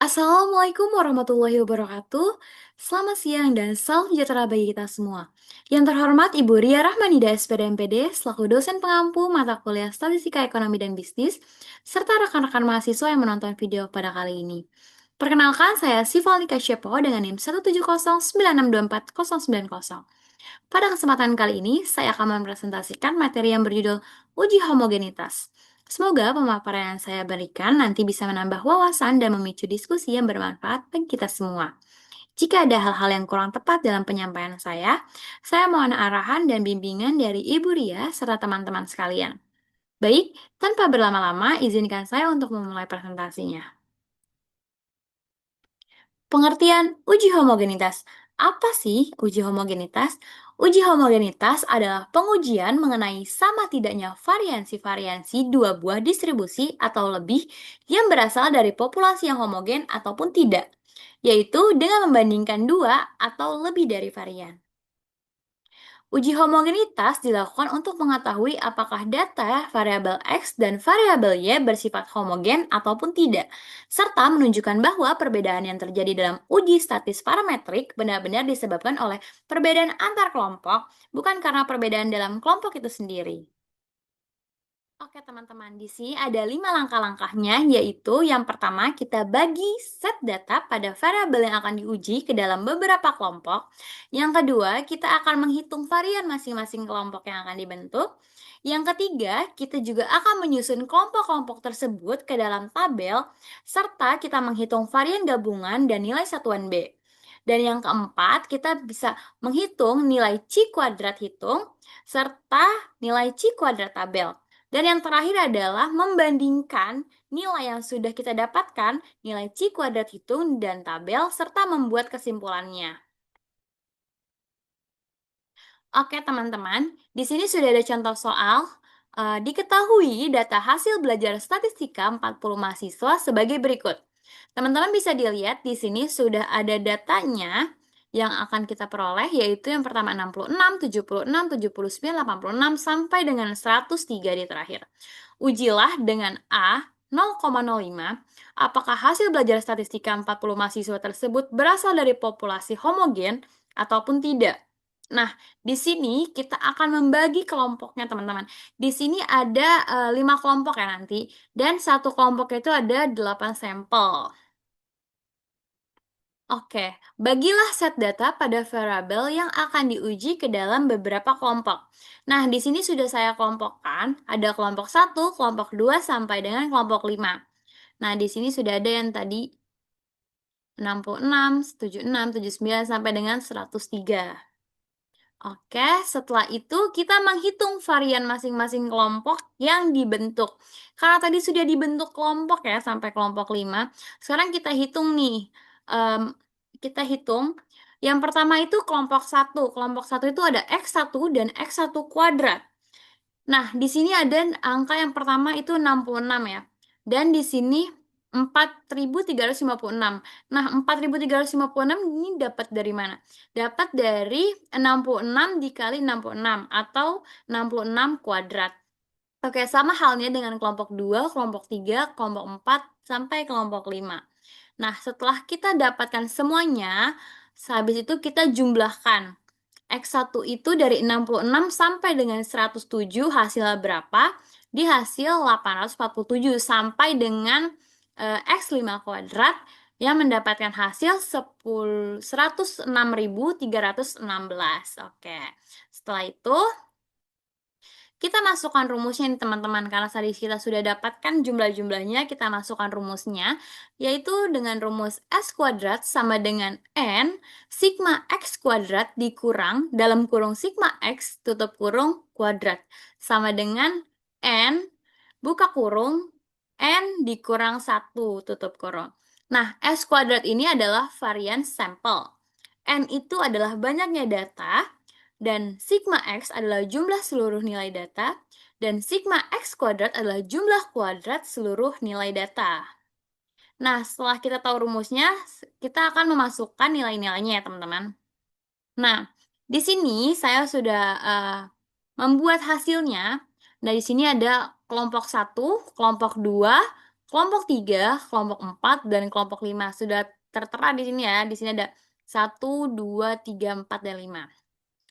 Assalamualaikum warahmatullahi wabarakatuh. Selamat siang dan salam sejahtera bagi kita semua. Yang terhormat Ibu Ria Rahmanida SPD MPD selaku dosen pengampu mata kuliah Statistika Ekonomi dan Bisnis, serta rekan-rekan mahasiswa yang menonton video pada kali ini. Perkenalkan, saya Sivalnika Syepo dengan NIM 17096249090. Pada kesempatan kali ini, saya akan mempresentasikan materi yang berjudul Uji Homogenitas. Semoga pemaparan yang saya berikan nanti bisa menambah wawasan dan memicu diskusi yang bermanfaat bagi kita semua. Jika ada hal-hal yang kurang tepat dalam penyampaian saya mohon arahan dan bimbingan dari Ibu Ria serta teman-teman sekalian. Baik, tanpa berlama-lama, izinkan saya untuk memulai presentasinya. Pengertian uji homogenitas. Apa sih uji homogenitas? Uji homogenitas adalah pengujian mengenai sama tidaknya variansi-variansi dua buah distribusi atau lebih yang berasal dari populasi yang homogen ataupun tidak, yaitu dengan membandingkan dua atau lebih dari varian. Uji homogenitas dilakukan untuk mengetahui apakah data variabel X dan variabel Y bersifat homogen ataupun tidak, serta menunjukkan bahwa perbedaan yang terjadi dalam uji statis parametrik benar-benar disebabkan oleh perbedaan antar kelompok, bukan karena perbedaan dalam kelompok itu sendiri. Oke teman-teman, di sini ada 5 langkah-langkahnya, yaitu yang pertama kita bagi set data pada variabel yang akan diuji ke dalam beberapa kelompok. Yang kedua, kita akan menghitung varian masing-masing kelompok yang akan dibentuk. Yang ketiga, kita juga akan menyusun kelompok-kelompok tersebut ke dalam tabel, serta kita menghitung varian gabungan dan nilai satuan B. Dan yang keempat, kita bisa menghitung nilai C kuadrat hitung, serta nilai C kuadrat tabel. Dan yang terakhir adalah membandingkan nilai yang sudah kita dapatkan, nilai C kuadrat hitung dan tabel, serta membuat kesimpulannya. Oke teman-teman, di sini sudah ada contoh soal. Diketahui data hasil belajar statistika 40 mahasiswa sebagai berikut. Teman-teman bisa dilihat di sini sudah ada datanya yang akan kita peroleh, yaitu yang pertama 66, 76, 79, 86, sampai dengan 103 di terakhir. Ujilah dengan A 0,05, apakah hasil belajar statistika 40 mahasiswa tersebut berasal dari populasi homogen ataupun tidak. Nah, di sini kita akan membagi kelompoknya, teman-teman. Di sini ada 5 kelompok ya nanti, dan satu kelompok itu ada 8 sampel. Oke, bagilah set data pada variabel yang akan diuji ke dalam beberapa kelompok. Nah, di sini sudah saya kelompokkan, ada kelompok 1, kelompok 2, sampai dengan kelompok 5. Nah, di sini sudah ada yang tadi 66, 76, 79, sampai dengan 103. Oke, setelah itu kita menghitung varian masing-masing kelompok yang dibentuk. Karena tadi sudah dibentuk kelompok ya, sampai kelompok 5. Sekarang kita hitung nih. Kita hitung. Yang pertama itu kelompok 1. Kelompok 1 itu ada X1 dan X1 kuadrat. Nah, di sini ada angka yang pertama itu 66 ya. Dan di sini 4.356. Nah, 4.356 ini dapat dari mana? Dapat dari 66 dikali 66 atau 66 kuadrat. Oke, sama halnya dengan kelompok 2, kelompok 3, kelompok 4, sampai kelompok 5. Nah, setelah kita dapatkan semuanya, habis itu kita jumlahkan. X1 itu dari 66 sampai dengan 107 hasilnya berapa? Di hasil 847 sampai dengan X5 kuadrat yang mendapatkan hasil 106.316. Oke, setelah itu kita masukkan rumusnya nih teman-teman, karena tadi kita sudah dapatkan jumlah-jumlahnya, kita masukkan rumusnya, yaitu dengan rumus S kuadrat sama dengan N sigma X kuadrat dikurang dalam kurung sigma X tutup kurung kuadrat, sama dengan N buka kurung N dikurang 1 tutup kurung. Nah, S kuadrat ini adalah varian sampel. N itu adalah banyaknya data, dan sigma X adalah jumlah seluruh nilai data, dan sigma X kuadrat adalah jumlah kuadrat seluruh nilai data. Nah, setelah kita tahu rumusnya, kita akan memasukkan nilai-nilainya ya, teman-teman. Nah, di sini saya sudah membuat hasilnya. Nah, di sini ada kelompok 1, kelompok 2, Kelompok 3, kelompok 4, dan kelompok 5. Sudah tertera di sini ya. Di sini ada 1, 2, 3, 4, dan 5.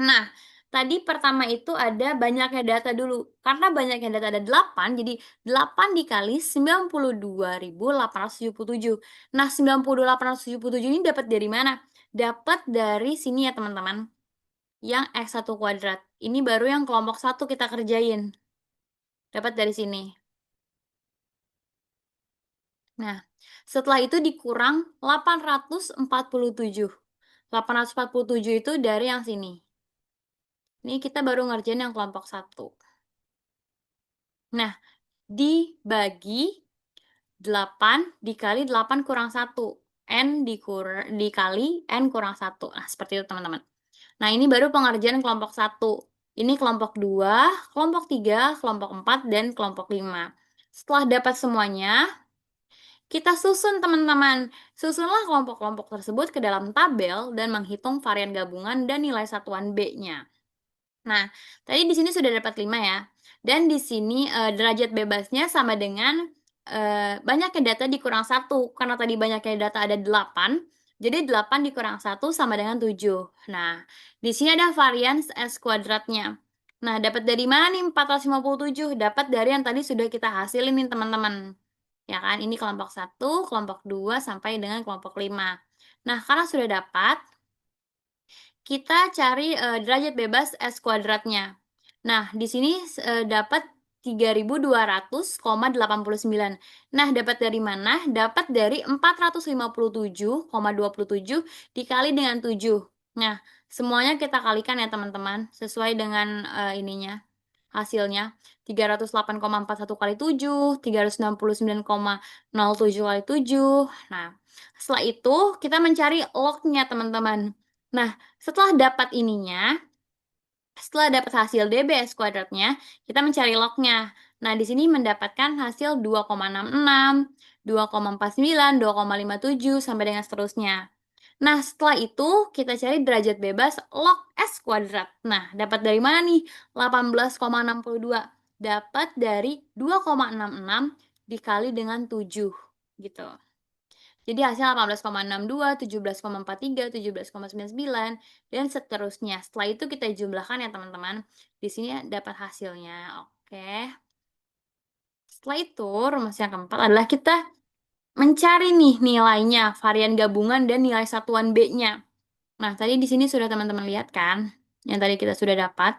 Nah, tadi pertama itu ada banyaknya data dulu. Karena banyaknya data ada 8, jadi 8 dikali 92.877. Nah, 92.877 ini dapat dari mana? Dapat dari sini ya, teman-teman. Yang X1 kuadrat. Ini baru yang kelompok 1 kita kerjain. Dapat dari sini. Nah, setelah itu dikurang 847. 847 itu dari yang sini. Ini kita baru ngerjain yang kelompok 1. Nah, dibagi 8 dikali 8 kurang 1. N dikali N kurang 1. Nah, seperti itu teman-teman. Nah, ini baru pengerjaan kelompok 1. Ini kelompok 2, kelompok 3, kelompok 4, dan kelompok 5. Setelah dapat semuanya, kita susun teman-teman. Susunlah kelompok-kelompok tersebut ke dalam tabel dan menghitung varian gabungan dan nilai satuan B-nya. Nah, tadi di sini sudah dapat 5 ya. Dan di sini derajat bebasnya sama dengan banyaknya data dikurang 1. Karena tadi banyaknya data ada 8, jadi 8 dikurang 1 sama dengan 7. Nah, di sini ada varian S kuadratnya. Nah, dapat dari mana nih 457? Dapat dari yang tadi sudah kita hasilin nih teman-teman. Ya kan, ini kelompok 1, kelompok 2, sampai dengan kelompok 5. Nah, karena sudah dapat, kita cari derajat bebas S kuadratnya. Nah, di sini dapat 3.200,89. Nah, dapat dari mana? Dapat dari 457,27 dikali dengan 7. Nah, semuanya kita kalikan ya teman-teman, sesuai dengan ininya, hasilnya. 308,41 kali 7, 369,07 kali 7. Nah, setelah itu kita mencari log-nya teman-teman. Nah, setelah dapat ininya, setelah dapat hasil DBS kuadratnya, kita mencari log-nya. Nah, di sini mendapatkan hasil 2,66, 2,49, 2,57, sampai dengan seterusnya. Nah, setelah itu kita cari derajat bebas log S kuadrat. Nah, dapat dari mana nih? 18,62. Dapat dari 2,66 dikali dengan 7, gitu. Jadi hasilnya 18,62, 17,43, 17,99, dan seterusnya. Setelah itu kita jumlahkan ya teman-teman. Di sini dapat hasilnya. Oke. Setelah itu, rumus yang keempat adalah kita mencari nih nilainya, varian gabungan dan nilai satuan B-nya. Nah, tadi di sini sudah teman-teman lihat kan, yang tadi kita sudah dapat.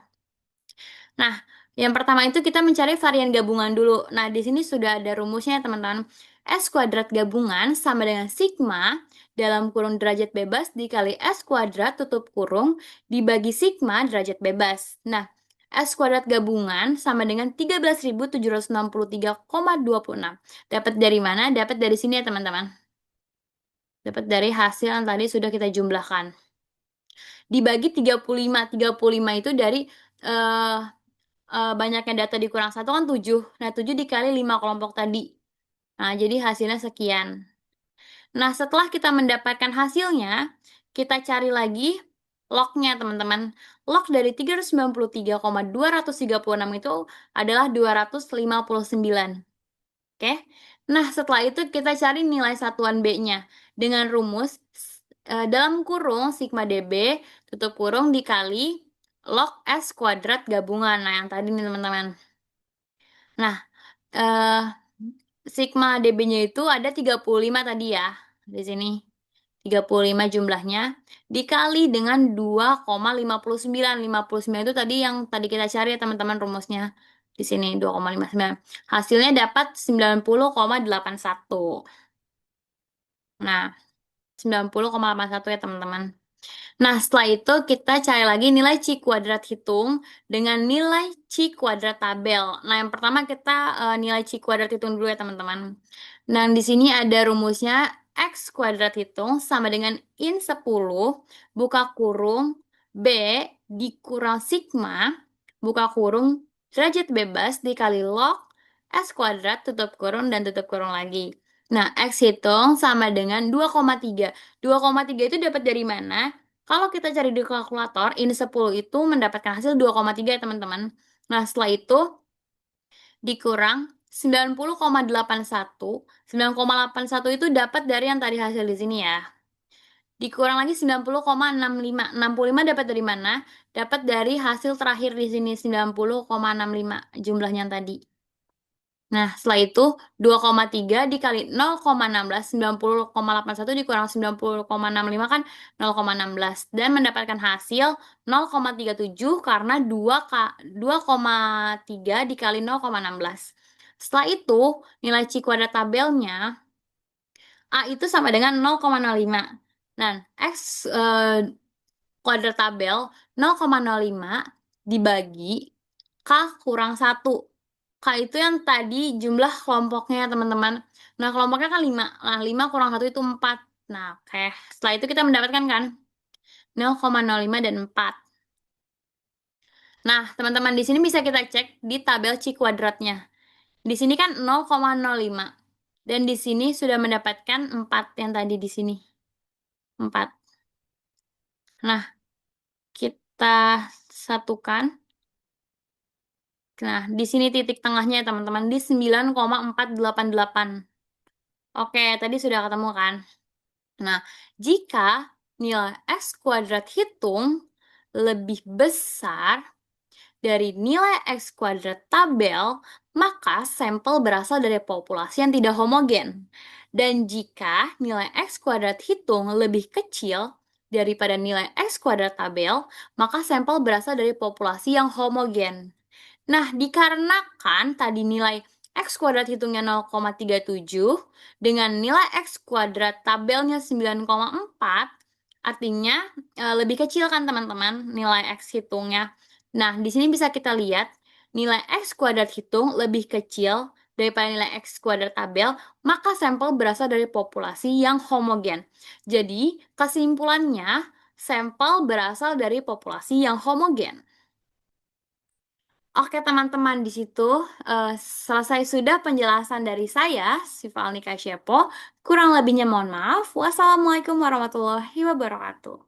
Nah, yang pertama itu kita mencari varian gabungan dulu. Nah, di sini sudah ada rumusnya teman-teman. S kuadrat gabungan sama dengan sigma dalam kurung derajat bebas dikali S kuadrat tutup kurung dibagi sigma derajat bebas. Nah, S kuadrat gabungan sama dengan 13.763,26. Dapat dari mana? Dapat dari sini ya teman-teman. Dapat dari hasil yang tadi sudah kita jumlahkan. Dibagi 35. 35 itu dari banyaknya data dikurang 1 kan 7. Nah, 7 dikali 5 kelompok tadi. Nah, jadi hasilnya sekian. Nah, setelah kita mendapatkan hasilnya, kita cari lagi log-nya, teman-teman. Log dari 393,236 itu adalah 259. Oke. Nah, setelah itu kita cari nilai satuan B-nya dengan rumus dalam kurung sigma dB tutup kurung dikali log S kuadrat gabungan. Nah, yang tadi nih teman-teman. Nah, sigma dB-nya itu ada 35 tadi ya, di sini. 35 jumlahnya dikali dengan 2,59. 59 itu tadi yang tadi kita cari ya teman-teman rumusnya. Di sini 2,59. Hasilnya dapat 90,81. Nah, 90,81 ya teman-teman. Nah, setelah itu kita cari lagi nilai C kuadrat hitung dengan nilai C kuadrat tabel. Nah, yang pertama kita nilai C kuadrat hitung dulu ya teman-teman. Nah, di sini ada rumusnya X kuadrat hitung sama dengan in 10 buka kurung B dikurang sigma buka kurung derajat bebas dikali log S kuadrat tutup kurung dan tutup kurung lagi. Nah, X hitung sama dengan 2,3. 2,3 itu dapat dari mana? Kalau kita cari di kalkulator, ini 10 itu mendapatkan hasil 2,3 ya teman-teman. Nah, setelah itu dikurang 90,81. 9,81 itu dapat dari yang tadi hasil di sini ya. Dikurang lagi 90,65. 65 dapat dari mana? Dapat dari hasil terakhir di sini 90,65 jumlahnya yang tadi. Nah, setelah itu 2,3 dikali 0,16, 90,81 dikurang 90,65 kan 0,16 dan mendapatkan hasil 0,37 karena 2,3 dikali 0,16. Setelah itu, nilai C kuadrat tabelnya A itu sama dengan 0,05. Nah, X kuadrat tabel 0,05 dibagi K kurang 1. K itu yang tadi jumlah kelompoknya, teman-teman. Nah, kelompoknya kan 5. Nah, 5 kurang 1 itu 4. Nah, oke. Setelah itu kita mendapatkan kan 0,05 dan 4. Nah, teman-teman, di sini bisa kita cek di tabel C kuadratnya. Di sini kan 0,05. Dan di sini sudah mendapatkan 4 yang tadi di sini. 4. Nah, kita satukan. Nah, di sini titik tengahnya ya, teman-teman, di 9,488. Oke, tadi sudah ketemu kan? Nah, jika nilai X kuadrat hitung lebih besar dari nilai X kuadrat tabel, maka sampel berasal dari populasi yang tidak homogen. Dan jika nilai X kuadrat hitung lebih kecil daripada nilai X kuadrat tabel, maka sampel berasal dari populasi yang homogen. Nah, dikarenakan tadi nilai X kuadrat hitungnya 0,37 dengan nilai X kuadrat tabelnya 9,4, artinya lebih kecil kan teman-teman nilai X hitungnya. Nah, di sini bisa kita lihat nilai X kuadrat hitung lebih kecil daripada nilai X kuadrat tabel, maka sampel berasal dari populasi yang homogen. Jadi, kesimpulannya, sampel berasal dari populasi yang homogen. Oke teman-teman, di situ selesai sudah penjelasan dari saya, Siva Alnika Syepo. Kurang lebihnya mohon maaf. Wassalamualaikum warahmatullahi wabarakatuh.